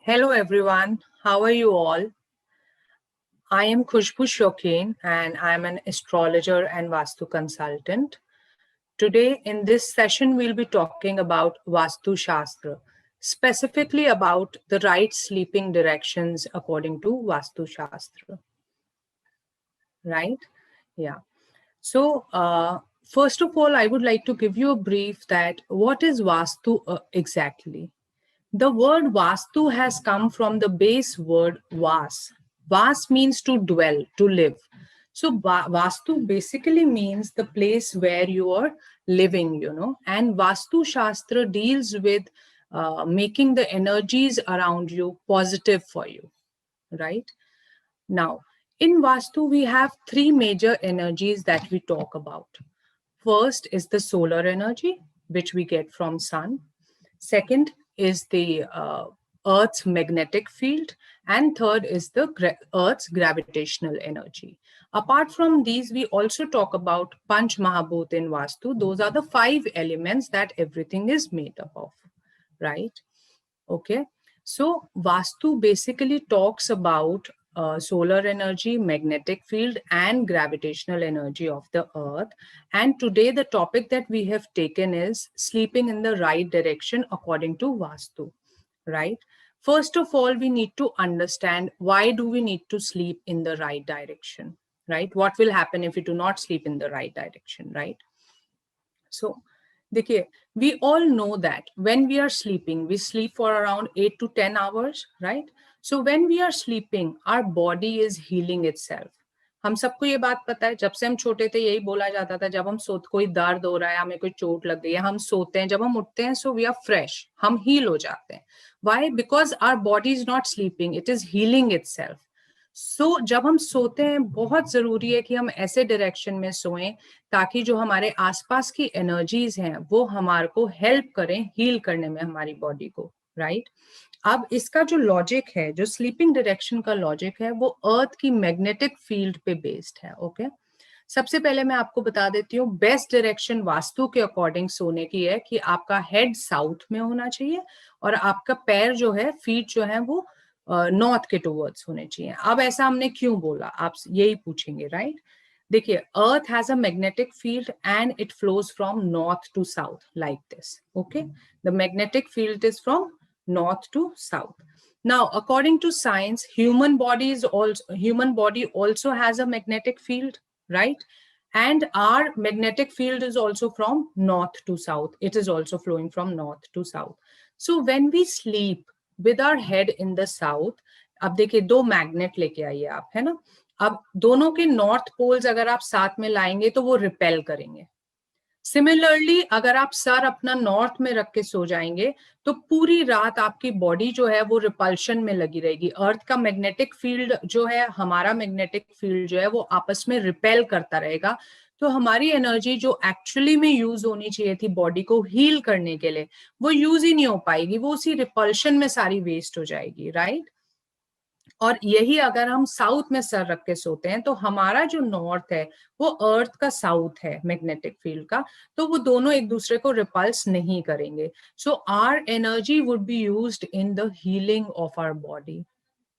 Hello everyone, how are you all? I am Khushbu Shokeen and I am an astrologer and Vastu consultant. Today in this session we'll be talking about Vastu Shastra, specifically about the right sleeping directions according to Vastu Shastra. Right? Yeah. So first of all, I would like to give you a brief that what is Vastu exactly? The word Vastu has come from the base word Vas. Vas means to dwell, to live. So Vastu basically means the place where you are living, and Vastu Shastra deals with making the energies around you positive for you, right? Now, in Vastu, we have three major energies that we talk about. First is the solar energy, which we get from sun. Second is the Earth's magnetic field. And third is the Earth's gravitational energy. Apart from these, we also talk about Panch Mahabhut in Vastu. Those are the 5 elements that everything is made up of, right? Okay. So Vastu basically talks about solar energy, magnetic field, and gravitational energy of the Earth. And today the topic that we have taken is sleeping in the right direction according to Vastu, right? First of all, we need to understand why do we need to sleep in the right direction, right? What will happen if we do not sleep in the right direction, right? So, देखिए, we all know that when we are sleeping, we sleep for around 8 to 10 hours, right? So when we are sleeping, our body is healing itself. हम सबको ये बात पता है, जब से हम छोटे थे यही बोला जाता था, जब हम सोते कोई दर्द हो रहा है, हमें कोई चोट लग गई है, हम सोते हैं, जब हम उठते हैं, so we are fresh, हम heal हो जाते हैं. Why? Because our body is not sleeping, it is healing itself. सो जब हम सोते हैं बहुत जरूरी है कि हम ऐसे डायरेक्शन में सोएं ताकि जो हमारे आसपास की एनर्जीज हैं वो हमारे को हेल्प करें हील करने में हमारी बॉडी को, राइट? अब इसका जो लॉजिक है, जो स्लीपिंग डायरेक्शन का लॉजिक है, वो अर्थ की मैग्नेटिक फील्ड पे बेस्ड है. ओके सबसे पहले मैं आपको बता देती हूँ, बेस्ट डायरेक्शन वास्तु के अकॉर्डिंग सोने की है कि आपका हेड साउथ में होना चाहिए और आपका पैर जो है, फीट जो है, वो नॉर्थ के टुवर्ड्स होने चाहिए. अब ऐसा हमने क्यों बोला, आप यही पूछेंगे, राइट? देखिए, earth has a magnetic field and it flows from north to south like this. Okay, the magnetic field is from north to south. Now, according to science, human body also has a magnetic field, right? And our magnetic field is also from north to south. It is also flowing from north to south. So when we sleep with our head in the south, अब देखिए दो magnet लेके आइए आप, है ना? अब दोनों के नॉर्थ पोल्स अगर आप साथ में लाएंगे तो वो रिपेल करेंगे. सिमिलरली अगर आप सर अपना नॉर्थ में रख के सो जाएंगे तो पूरी रात आपकी बॉडी जो है वो रिपल्शन में लगी रहेगी. अर्थ का मैग्नेटिक फील्ड जो है, हमारा मैग्नेटिक फील्ड जो है, वो आपस में रिपेल करता रहेगा. तो हमारी एनर्जी जो एक्चुअली में यूज होनी चाहिए थी बॉडी को हील करने के लिए, वो यूज ही नहीं हो पाएगी, वो उसी रिपल्शन में सारी वेस्ट हो जाएगी, राइट? और यही अगर हम साउथ में सर रख के सोते हैं तो हमारा जो नॉर्थ है वो अर्थ का साउथ है मैग्नेटिक फील्ड का, तो वो दोनों एक दूसरे को रिपल्स नहीं करेंगे. So our energy would be used in the healing of our body.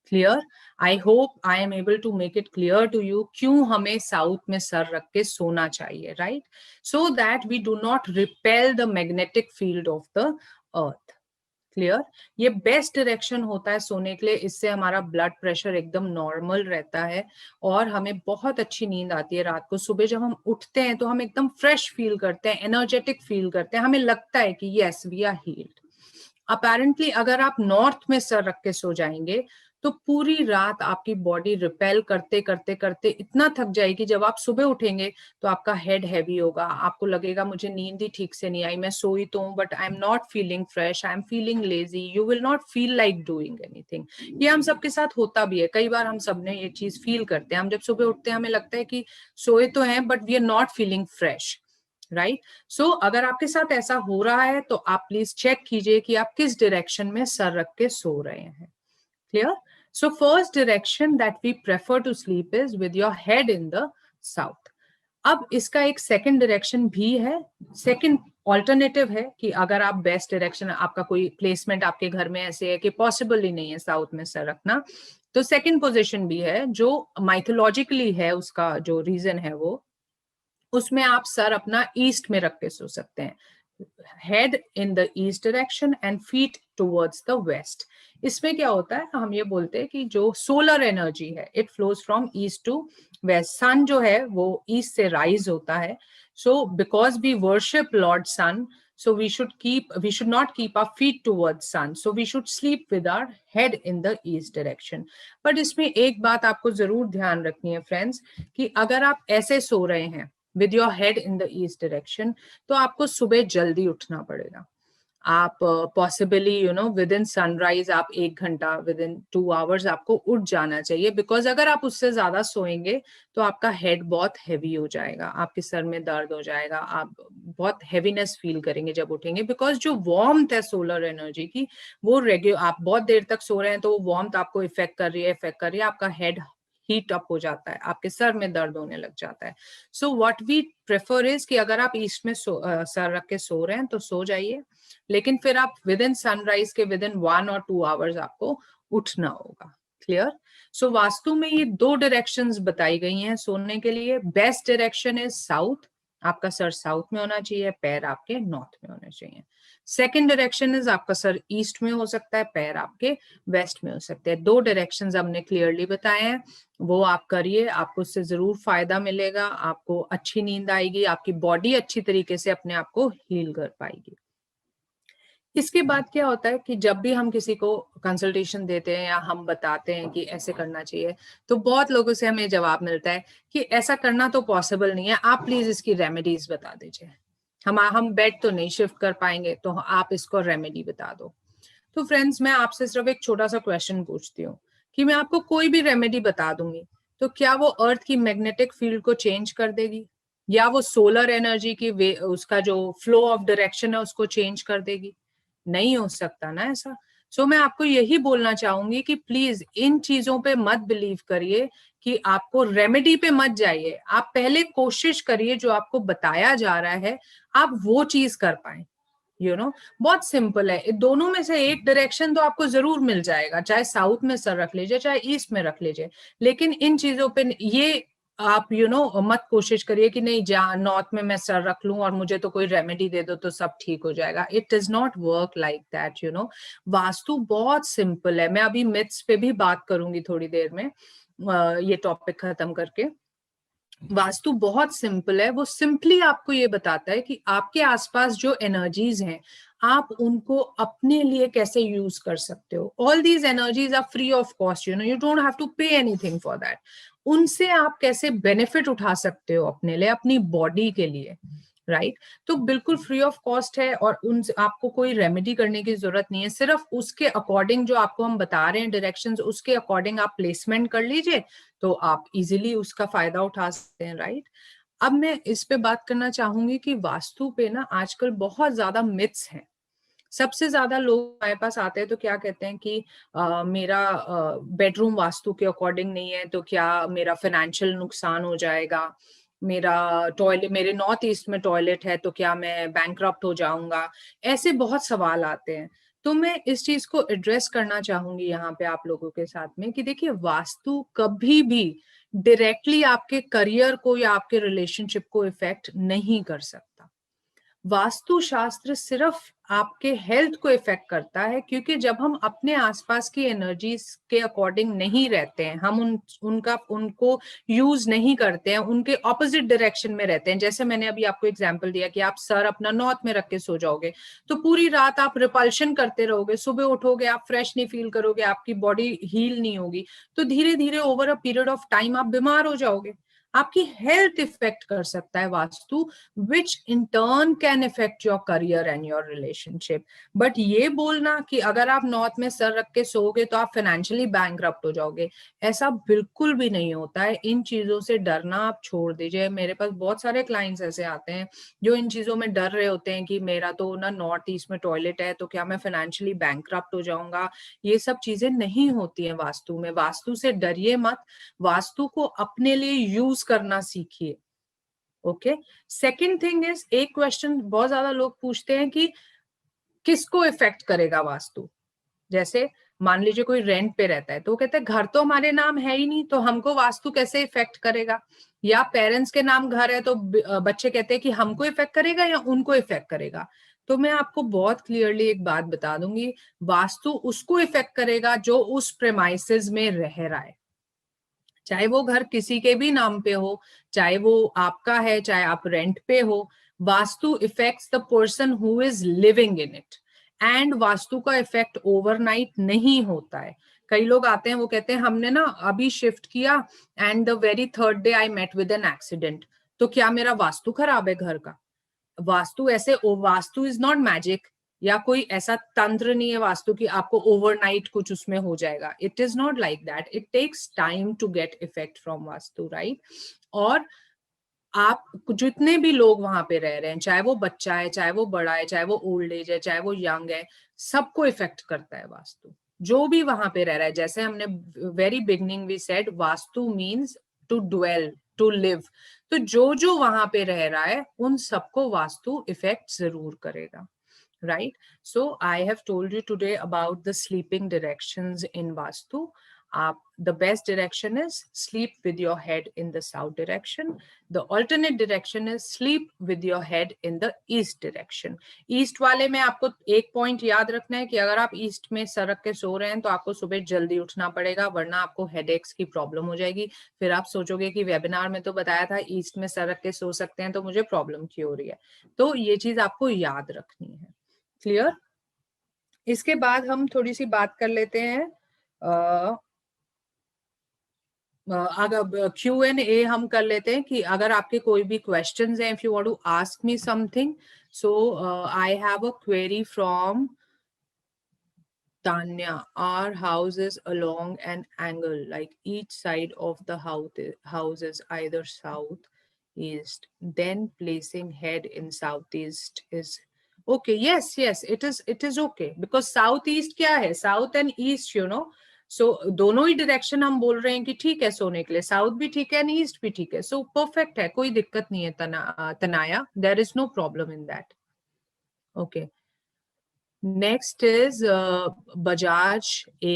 Clear? I hope I am able to make it clear to you क्यों हमें साउथ में सर रख के सोना चाहिए, right? So that we do not repel the magnetic field of the earth. Clear? ये best direction होता है सोने के लिए. इससे हमारा ब्लड प्रेशर एकदम नॉर्मल रहता है और हमें बहुत अच्छी नींद आती है रात को. सुबह जब हम उठते हैं तो हम एकदम फ्रेश फील करते हैं, एनर्जेटिक फील करते हैं, हमें लगता है कि yes we are healed. Apparently अगर आप नॉर्थ में सर रख के सो जाएंगे तो पूरी रात आपकी बॉडी रिपेल करते करते करते इतना थक जाएगी, जब आप सुबह उठेंगे तो आपका हेड हैवी होगा, आपको लगेगा मुझे नींद ही ठीक से नहीं आई, मैं सोई तो हूँ but I am not feeling fresh, I am feeling lazy, you will not feel like doing anything. ये हम सबके साथ होता भी है, कई बार हम सबने ये चीज फील करते हैं. हम जब सुबह उठते हैं हमें लगता है कि सोए तो हैं but we are not feeling fresh, right? So अगर आपके साथ ऐसा हो रहा है तो आप प्लीज चेक कीजिए कि आप किस डायरेक्शन में सर रख के सो रहे हैं. Clear? So first direction that we prefer to sleep is with your head in the south. अब इसका एक सेकंड डायरेक्शन भी है. सेकंड ऑल्टरनेटिव है कि अगर आप बेस्ट डायरेक्शन, आपका कोई प्लेसमेंट आपके घर में ऐसे है कि पॉसिबल ही नहीं है साउथ में सर रखना, तो सेकंड पोजीशन भी है जो माइथोलॉजिकली है, उसका जो रीजन है वो, उसमें आप सर अपना ईस्ट में रख के सो सकते हैं, head in the east direction and feet towards the west. इसमें क्या होता है, हम ये बोलते हैं कि जो सोलर एनर्जी है it flows from east to west. Sun जो है वो ईस्ट से राइज होता है, so because we worship lord sun, so we should not keep our feet towards sun, so we should sleep with our head in the east direction। but इसमें एक बात आपको जरूर ध्यान रखनी है फ्रेंड्स, कि अगर आप ऐसे सो रहे हैं with your head in the east direction, तो आपको सुबह जल्दी उठना पड़ेगा। आप पॉसिबली विद इन सनराइज आप 1 घंटा, विद इन 2 आवर्स आपको उठ जाना चाहिए, बिकॉज अगर आप उससे ज्यादा सोएंगे तो आपका हेड बहुत हैवी हो जाएगा, आपके सर में दर्द हो जाएगा, आप बहुत हैवीनेस फील करेंगे जब उठेंगे, बिकॉज जो वार्मथ है सोलर एनर्जी की वो आप बहुत देर तक सो रहे हैं तो वो वार्मथ आपको इफेक्ट कर रही है, आपका हेड हीट अप हो जाता है, आपके सर में दर्द होने लग जाता है। So what we prefer is कि अगर आप ईस्ट में सर रख के सो रहे हैं तो सो जाइए, लेकिन फिर आप विद इन सनराइज के विद इन 1 और 2 आवर्स आपको उठना होगा। क्लियर? सो वास्तु में ये 2 डायरेक्शंस बताई गई हैं सोने के लिए। बेस्ट डायरेक्शन इज साउथ, आपका सर साउथ में होना चाहिए, पैर आपके नॉर्थ में होने चाहिए। सेकेंड डायरेक्शन इज आपका सर ईस्ट में हो सकता है, पैर आपके वेस्ट में हो सकते हैं। 2 डायरेक्शंस हमने क्लियरली बताए हैं, वो आप करिए, आपको उससे जरूर फायदा मिलेगा, आपको अच्छी नींद आएगी, आपकी बॉडी अच्छी तरीके से अपने आप को हील कर पाएगी। इसके बाद क्या होता है कि जब भी हम किसी को कंसल्टेशन देते हैं या हम बताते हैं कि ऐसे करना चाहिए, तो बहुत लोगों से हमें जवाब मिलता है कि ऐसा करना तो पॉसिबल नहीं है, आप प्लीज इसकी रेमेडीज बता दीजिए। हम बेड तो नहीं शिफ्ट कर पाएंगे, तो आप इसको रेमेडी बता दो। तो फ्रेंड्स, मैं आपसे सिर्फ एक छोटा सा क्वेश्चन पूछती हूँ कि मैं आपको कोई भी रेमेडी बता दूंगी, तो क्या वो अर्थ की मैग्नेटिक फील्ड को चेंज कर देगी, या वो सोलर एनर्जी की वे, उसका जो फ्लो ऑफ डायरेक्शन है उसको चेंज कर देगी? नहीं हो सकता ना ऐसा। सो मैं आपको यही बोलना चाहूंगी कि प्लीज इन चीजों पे मत बिलीव करिए, कि आपको रेमेडी पे मत जाइए, आप पहले कोशिश करिए जो आपको बताया जा रहा है आप वो चीज कर पाए। बहुत सिंपल है, दोनों में से एक डायरेक्शन तो आपको जरूर मिल जाएगा, चाहे साउथ में सर रख लीजिए चाहे ईस्ट में रख लीजिए, लेकिन इन चीजों पे ये आप मत कोशिश करिए कि नहीं जा नॉर्थ में मैं सर रख लूं और मुझे तो कोई रेमेडी दे दो तो सब ठीक हो जाएगा। It does not work like that. Vastu बहुत सिंपल है। मैं अभी मिथ्स पे भी बात करूंगी थोड़ी देर में, ये टॉपिक खत्म करके। वास्तु बहुत सिंपल है, वो सिंपली आपको ये बताता है कि आपके आसपास जो एनर्जीज हैं आप उनको अपने लिए कैसे यूज कर सकते हो। All these energies are free of cost, you don't have to pay anything for that. उनसे आप कैसे बेनिफिट उठा सकते हो अपने लिए, अपनी बॉडी के लिए, राइट? तो बिल्कुल फ्री ऑफ कॉस्ट है, और उन आपको कोई रेमेडी करने की जरूरत नहीं है, सिर्फ उसके अकॉर्डिंग जो आपको हम बता रहे हैं डायरेक्शंस, उसके अकॉर्डिंग आप प्लेसमेंट कर लीजिए तो आप इजीली उसका फायदा उठा सकते हैं, राइट? अब मैं इस पे बात करना चाहूंगी कि वास्तु पे ना आजकल बहुत ज्यादा मिथ्स हैं। सबसे ज्यादा लोग हमारे पास आते हैं तो क्या कहते हैं कि मेरा बेडरूम वास्तु के अकॉर्डिंग नहीं है तो क्या मेरा फाइनेंशियल नुकसान हो जाएगा, मेरा टॉयलेट, मेरे नॉर्थ ईस्ट में टॉयलेट है तो क्या मैं बैंकरप्ट हो जाऊंगा। ऐसे बहुत सवाल आते हैं, तो मैं इस चीज को एड्रेस करना चाहूंगी यहाँ पे आप लोगों के साथ में कि देखिए, वास्तु कभी भी डायरेक्टली आपके करियर को या आपके रिलेशनशिप को इफेक्ट नहीं कर सकता। वास्तु शास्त्र सिर्फ आपके हेल्थ को इफेक्ट करता है, क्योंकि जब हम अपने आसपास की एनर्जीज के अकॉर्डिंग नहीं रहते हैं, हम उनको यूज नहीं करते हैं, उनके ऑपोजिट डायरेक्शन में रहते हैं। जैसे मैंने अभी आपको एग्जांपल दिया कि आप सर अपना नॉर्थ में रख के सो जाओगे तो पूरी रात आप रिपल्शन करते रहोगे, सुबह उठोगे आप फ्रेश नहीं फील करोगे, आपकी बॉडी हील नहीं होगी, तो धीरे धीरे over a period of time आप बीमार हो जाओगे। आपकी हेल्थ इफेक्ट कर सकता है Vastu, which in turn can affect your career and your relationship. But ये बोलना कि अगर आप नॉर्थ में सर रख के सोओगे तो आप फाइनेंशियली बैंकरप्ट हो जाओगे, ऐसा बिल्कुल भी नहीं होता है। इन चीजों से डरना आप छोड़ दीजिए। मेरे पास बहुत सारे क्लाइंट्स ऐसे आते हैं जो इन चीजों में डर रहे होते हैं कि मेरा तो ना नॉर्थ ईस्ट में टॉयलेट है तो क्या मैं फाइनेंशियली बैंकरप्ट हो जाऊंगा। ये सब चीजें नहीं होती हैं वास्तु में। वास्तु से डरिए मत, वास्तु को अपने लिए यूज करना सीखिए। ओके, सेकंड थिंग इज, एक क्वेश्चन बहुत ज्यादा लोग पूछते हैं कि किसको इफेक्ट करेगा वास्तु। जैसे मान लीजिए कोई रेंट पे रहता है तो वो कहते हैं घर तो हमारे नाम है ही नहीं, तो हमको वास्तु कैसे इफेक्ट करेगा। या पेरेंट्स के नाम घर है तो बच्चे कहते हैं कि हमको इफेक्ट करेगा या उनको इफेक्ट करेगा। तो मैं आपको बहुत क्लियरली एक बात बता दूंगी, वास्तु उसको इफेक्ट करेगा जो उस प्रेमाइसेस में रह रहा है, चाहे वो घर किसी के भी नाम पे हो, चाहे वो आपका है, चाहे आप रेंट पे हो। Vastu effects the person who is living in it, and vastu का इफेक्ट ओवरनाइट नहीं होता है। कई लोग आते हैं वो कहते हैं हमने ना अभी शिफ्ट किया and the very third day I met with an accident, तो क्या मेरा वास्तु खराब है घर का? वास्तु ऐसे, वास्तु इज नॉट मैजिक, या कोई ऐसा तंत्र नहीं है वास्तु की आपको ओवरनाइट कुछ उसमें हो जाएगा। It is not like that, it takes time to get effect from Vastu, right. और आप जितने भी लोग वहां पे रह रहे हैं, चाहे वो बच्चा है, चाहे वो बड़ा है, चाहे वो ओल्ड एज है, चाहे वो यंग है, सबको इफेक्ट करता है वास्तु, जो भी वहां पे रह रहा है। जैसे हमने very beginning we said Vastu means to dwell, to live. तो जो जो वहां पे रह रहा है उन सबको वास्तु इफेक्ट जरूर करेगा, right? So I have told you today about the sleeping directions in Vastu. The best direction is sleep with your head in the south direction. The alternate direction is sleep with your head in the east direction. East वाले में आपको एक point याद रखना है कि अगर आप ईस्ट में सरक के सो रहे हैं तो आपको सुबह जल्दी उठना पड़ेगा, वरना आपको हेडेक्स की प्रॉब्लम हो जाएगी। फिर आप सोचोगे कि वेबिनार में तो बताया था ईस्ट में सरक के सो सकते हैं, तो मुझे प्रॉब्लम क्यों हो रही है। तो ये चीज आपको याद रखनी है। क्लियर? इसके बाद हम थोड़ी सी बात कर लेते हैं, अगर Q&A हम कर लेते हैं कि अगर आपके कोई भी क्वेश्चंस हैं, if you want to ask me something. So I have a query from Tanya. Our house is along an angle, like each side of the house is either south, east. Then placing head in southeast is okay. Yes, yes, it is okay because southeast क्या है? South and east, you know. So दोनों ही direction हम बोल रहे हैं कि ठीक है सोने के लिए, साउथ भी ठीक है एंड ईस्ट भी ठीक है। सो परफेक्ट है, कोई दिक्कत नहीं है Tanaya, there is no problem in that. Okay, next is Bajaj A.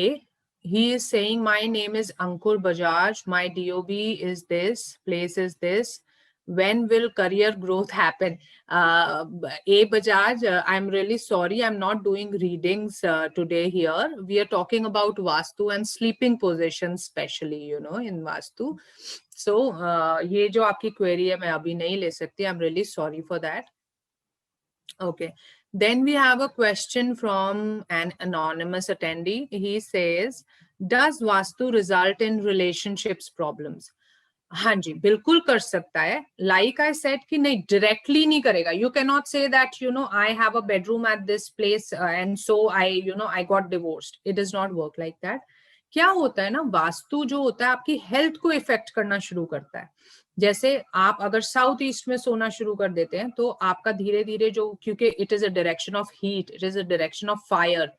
He is saying my name is Ankur Bajaj, my DOB is this, place is this. When will career growth happen? A Bajaj, I'm really sorry, I'm not doing readings today here. We are talking about Vastu and sleeping positions especially, you know, in Vastu. So ये जो आपकी query है मैं अभी नहीं ले सकती, I'm really sorry for that. Okay. Then we have a question from an anonymous attendee. He says, does Vastu result in relationships problems? हाँ जी, बिल्कुल कर सकता है। Like I said कि नहीं, directly नहीं करेगा. You cannot say that, you know, I have a bedroom at this place and so I got divorced. It does not work like that. क्या होता है ना, वास्तु जो होता है आपकी हेल्थ को इफेक्ट करना शुरू करता है। जैसे आप अगर साउथ ईस्ट में सोना शुरू कर देते हैं तो आपका धीरे धीरे जो, क्योंकि it is a direction of heat, it is a direction of fire,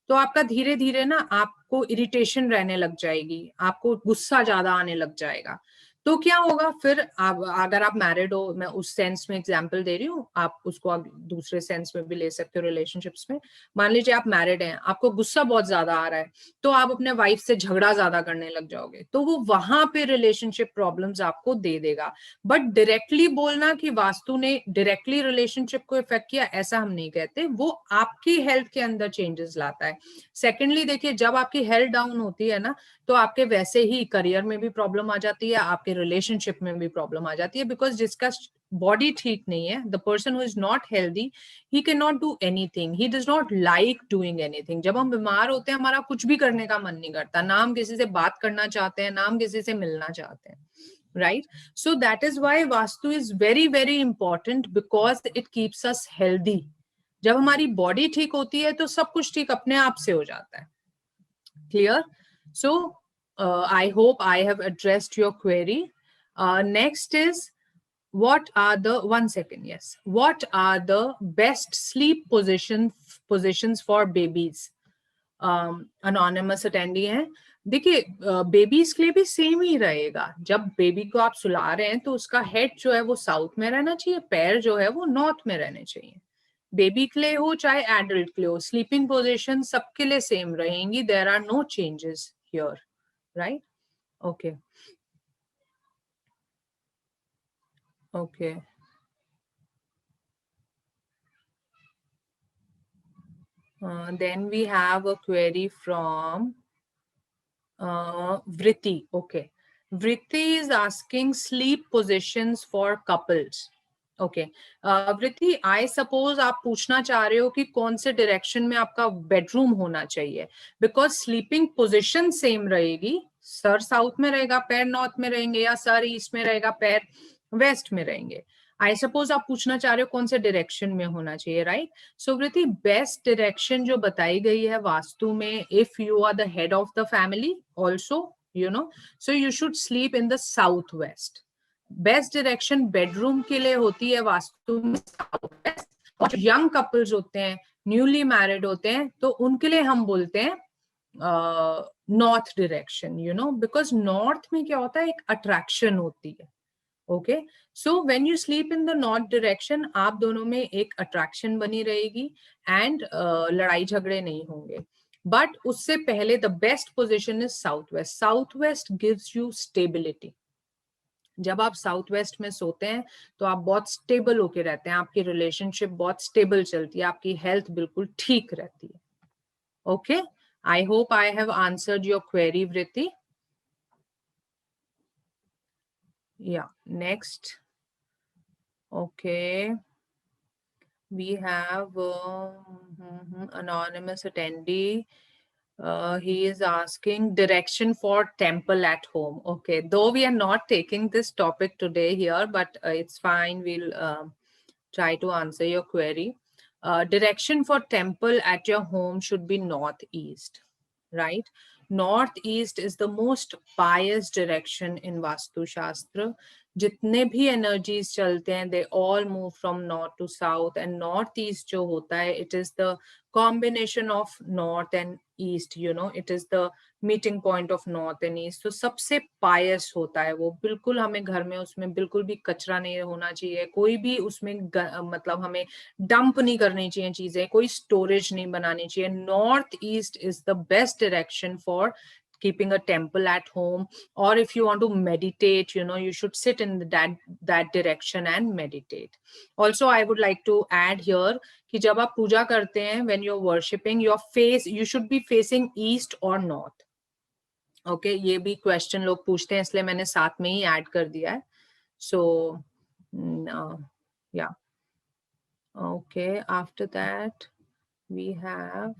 तो आपका धीरे धीरे ना आपको इरिटेशन रहने लग जाएगी, आपको गुस्सा ज्यादा आने लग जाएगा। तो क्या होगा फिर, अगर आप मैरिड हो, मैं उस सेंस में एग्जांपल दे रही हूँ, आप उसको आप दूसरे सेंस में भी ले सकते हो रिलेशनशिप्स में। मान लीजिए आप मैरिड हैं, आपको गुस्सा बहुत ज्यादा आ रहा है, तो आप अपने वाइफ से झगड़ा ज्यादा करने लग जाओगे, तो वो वहां पे रिलेशनशिप प्रॉब्लम्स आपको दे देगा। बट डायरेक्टली बोलना कि वास्तु ने डायरेक्टली रिलेशनशिप को इफेक्ट किया, ऐसा हम नहीं कहते, वो आपकी हेल्थ के अंदर चेंजेस लाता है। सेकेंडली देखिए, जब आपकी हेल्थ डाउन होती है ना, तो आपके वैसे ही करियर में भी प्रॉब्लम आ जाती है, आपके रिलेशनशिप में भी प्रॉब्लम आ जाती है, बिकॉज जिसका बॉडी ठीक नहीं है, the person who is not healthy, he can not do anything, he does not like doing anything. जब हम बीमार होते हैं हमारा कुछ भी करने का मन नहीं करता, ना हम किसी से बात करना चाहते हैं, ना हम किसी से मिलना चाहते हैं, right? So that is why Vastu is very very important because it keeps us healthy. जब हमारी बॉडी ठीक होती है तो सब कुछ ठीक अपने आप से हो जाता है। Clear? So I hope I have addressed your query. Next is, what are the, one second, yes, what are the best sleep positions for babies? Anonymous attendee है, देखिए बेबीज के लिए भी सेम ही रहेगा। जब बेबी को आप सुला रहे हैं तो उसका हेड जो है वो साउथ में रहना चाहिए, पैर जो है वो नॉर्थ में रहने चाहिए। बेबी के लिए हो चाहे एडल्ट के लिए हो, स्लीपिंग पोजीशन सबके लिए सेम रहेंगी। There are no changes here, right? Okay okay. Then we have a query from Vritti. Okay. Vritti is asking sleep positions for couples. Okay. Vritti, I suppose आप पूछना चाह रहे हो कि कौन से डायरेक्शन में आपका बेडरूम होना चाहिए, बिकॉज स्लीपिंग पोजीशन सेम रहेगी। सर साउथ में रहेगा, पैर नॉर्थ में रहेंगे, या सर ईस्ट में रहेगा, पैर वेस्ट में रहेंगे। आई सपोज आप पूछना चाह रहे हो कौन से डायरेक्शन में होना चाहिए, राइट? सो वृति, बेस्ट डायरेक्शन जो बताई गई है वास्तु में, if you are the head of the family also, you know, so you should sleep in the south west. Best direction bedroom के लिए होती है वास्तु में साउथ वेस्ट। और यंग कपल्स होते हैं, न्यूली मैरिड होते हैं, तो उनके लिए हम बोलते हैं north direction, you know, because north में क्या होता है, एक अट्रैक्शन होती है। Okay, so when you sleep in the north direction, आप दोनों में एक अट्रैक्शन बनी रहेगी एंड लड़ाई झगड़े नहीं होंगे। बट उससे पहले the best position is south west. South west gives you stability. जब आप साउथ वेस्ट में सोते हैं तो आप बहुत स्टेबल होके रहते हैं, आपकी रिलेशनशिप बहुत स्टेबल चलती है, आपकी हेल्थ बिल्कुल ठीक रहती है। Okay, I hope I have answered your query, वृत्ति। Yeah, next. Okay, we have anonymous attendee. He is asking direction for temple at home. Okay, though we are not taking this topic today here, but it's fine. We'll try to answer your query. Direction for temple at your home should be northeast, right? Northeast is the most pious direction in Vastu Shastra. जितने भी energies चलते हैं, they all move from north to south, and north east जो होता है, it is the combination of north and east, you know, it is the meeting point of north and east. तो सबसे पायस होता है वो। बिल्कुल हमें घर में उसमें बिल्कुल भी कचरा नहीं होना चाहिए, कोई भी उसमें मतलब हमें डंप नहीं करनी चाहिए चीजें, कोई स्टोरेज नहीं बनानी चाहिए। North east is the best direction for keeping a temple at home, or if you want to meditate, you know, you should sit in that direction and meditate. Also, I would like to add here कि जब आप पूजा करते हैं, when you're worshipping, your face, you should be facing east or north. Okay, ये भी question लोग पूछते हैं, इसलिए मैंने साथ में ही ऐड कर दिया है. So yeah, okay, after that we have,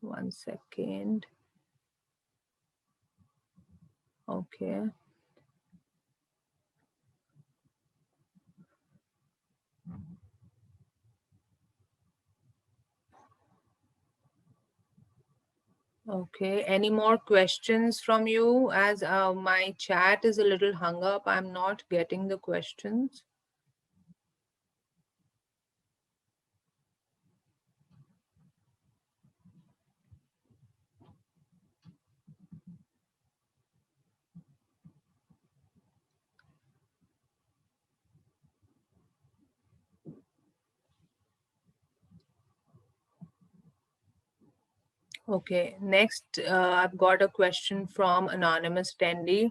one second. Okay. Okay, any more questions from you? As my chat is a little hung up, I'm not getting the questions. Okay, next I've got a question from anonymous attendee.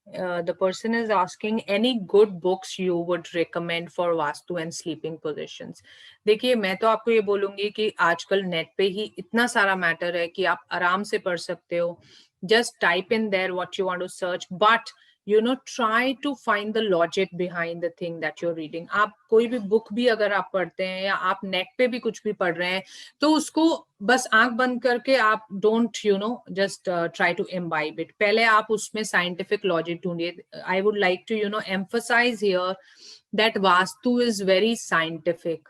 The person is asking any good books you would recommend for Vastu and sleeping positions. देखिए, मैं तो आपको ये बोलूंगी कि आजकल net पे ही इतना सारा मैटर है कि आप आराम से पढ़ सकते हो. Just type in there what you want to search, but you know, try to find the logic behind the thing that you're reading. आप कोई भी बुक भी अगर आप पढ़ते हैं या आप नेट पे भी कुछ भी पढ़ रहे हैं, तो उसको बस आंख बंद करके आप don't, you know, just try to imbibe it. पहले आप उसमें साइंटिफिक लॉजिक ढूंढिए. I would like to, you know, emphasise here that Vastu is very scientific.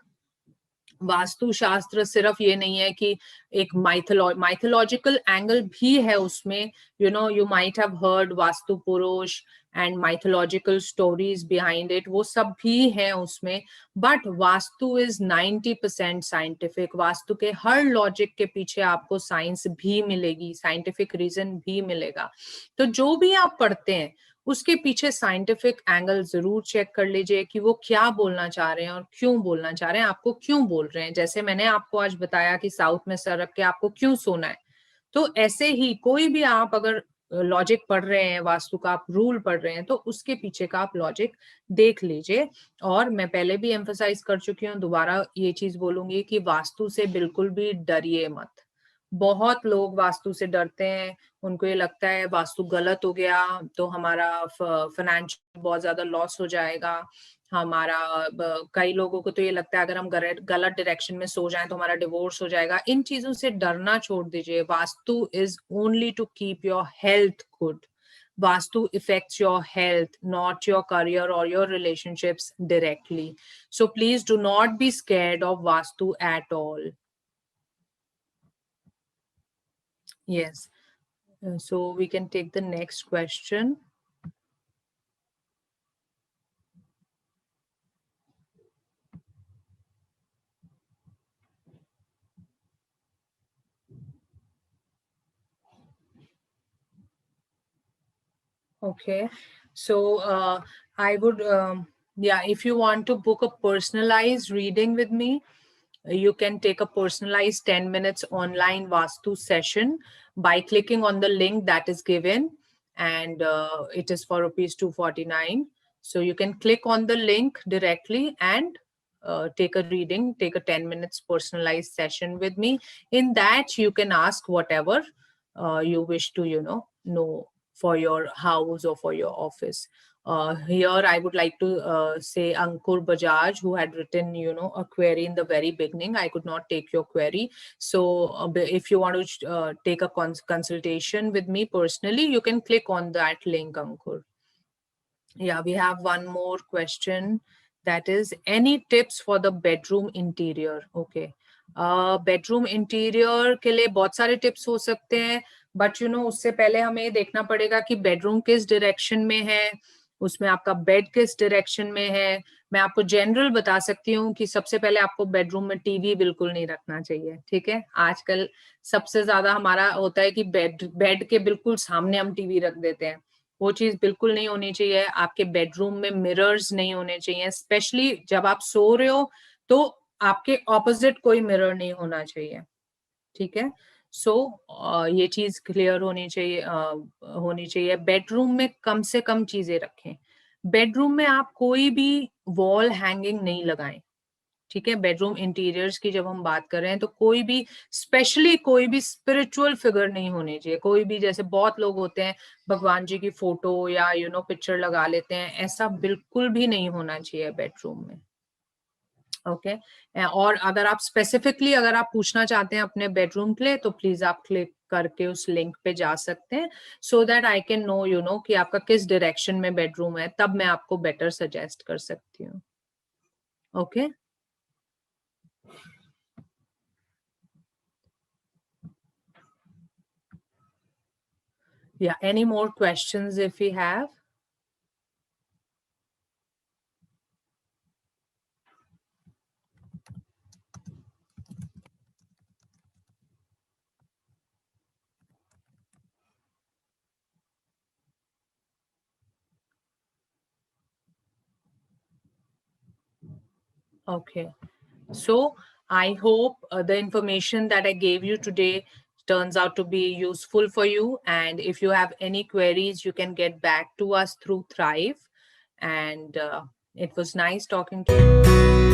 Vastu shastra सिर्फ ये नहीं है कि एक माइथोलॉजिकल एंगल भी है उसमें. You might have heard Vastu Purush and mythological stories behind it, वो सब भी है उसमें. But Vastu is 90% scientific. Vastu के हर लॉजिक के पीछे आपको साइंस भी मिलेगी, साइंटिफिक रीजन भी मिलेगा. तो जो भी आप पढ़ते हैं उसके पीछे साइंटिफिक एंगल जरूर चेक कर लीजिए कि वो क्या बोलना चाह रहे हैं और क्यों बोलना चाह रहे हैं, आपको क्यों बोल रहे हैं. जैसे मैंने आपको आज बताया कि साउथ में सर रख के आपको क्यों सोना है, तो ऐसे ही कोई भी आप अगर लॉजिक पढ़ रहे हैं, वास्तु का आप रूल पढ़ रहे हैं, तो उसके पीछे का आप लॉजिक देख लीजिए. और मैं पहले भी एम्फसाइज कर चुकी हूँ, दोबारा ये चीज बोलूंगी कि वास्तु से बिल्कुल भी डरिए मत. बहुत लोग वास्तु से डरते हैं, उनको ये लगता है वास्तु गलत हो गया तो हमारा फाइनेंशियल बहुत ज्यादा लॉस हो जाएगा. हमारा कई लोगों को तो ये लगता है अगर हम गलत डायरेक्शन में सो जाएं तो हमारा डिवोर्स हो जाएगा. इन चीजों से डरना छोड़ दीजिए. Vastu is only to keep your health good. Vastu affects your health, not your career or your relationships directly. So please do not be scared of Vastu at all. Yes. So we can take the next question. Okay. So I would, if you want to book a personalized reading with me, you can take a personalized 10 minutes online Vastu session by clicking on the link that is given, and it is for rupees 249. So you can click on the link directly and take a reading, take a 10 minutes personalized session with me. In that, you can ask whatever you wish to, know for your house or for your office. Here, I would like to say Ankur Bajaj, who had written, a query in the very beginning. I could not take your query. So if you want to take a consultation with me personally, you can click on that link, Ankur. Yeah, we have one more question. That is, any tips for the bedroom interior? Okay. Bedroom interior के लिए बहुत सारे tips हो सकते हैं, but उससे पहले हमें देखना पड़ेगा कि बेडरूम किस डायरेक्शन में है, उसमें आपका बेड किस डायरेक्शन में है. मैं आपको जनरल बता सकती हूँ कि सबसे पहले आपको बेडरूम में टीवी बिल्कुल नहीं रखना चाहिए. ठीक है, आजकल सबसे ज्यादा हमारा होता है कि बेड के बिल्कुल सामने हम टीवी रख देते हैं. वो चीज बिल्कुल नहीं होनी चाहिए. आपके बेडरूम में मिरर्स नहीं होने चाहिए, स्पेशली जब आप सो रहे हो तो आपके ऑपोजिट कोई मिरर नहीं होना चाहिए. ठीक है, सो ये चीज क्लियर होनी चाहिए. बेडरूम में कम से कम चीजें रखें. बेडरूम में आप कोई भी वॉल हैंगिंग नहीं लगाएं. ठीक है, बेडरूम इंटीरियर्स की जब हम बात कर रहे हैं तो कोई भी, स्पेशली कोई भी स्पिरिचुअल फिगर नहीं होनी चाहिए. कोई भी, जैसे बहुत लोग होते हैं भगवान जी की फोटो या पिक्चर लगा लेते हैं, ऐसा बिल्कुल भी नहीं होना चाहिए बेडरूम में. ओके. और अगर आप स्पेसिफिकली अगर आप पूछना चाहते हैं अपने बेडरूम के लिए, तो प्लीज आप क्लिक करके उस लिंक पे जा सकते हैं, so that I can know कि आपका किस डायरेक्शन में बेडरूम है, तब मैं आपको बेटर सजेस्ट कर सकती हूँ. Okay. Yeah, any more questions if we have? Okay, so I hope the information that I gave you today turns out to be useful for you. And if you have any queries, you can get back to us through Thrive. And it was nice talking to you.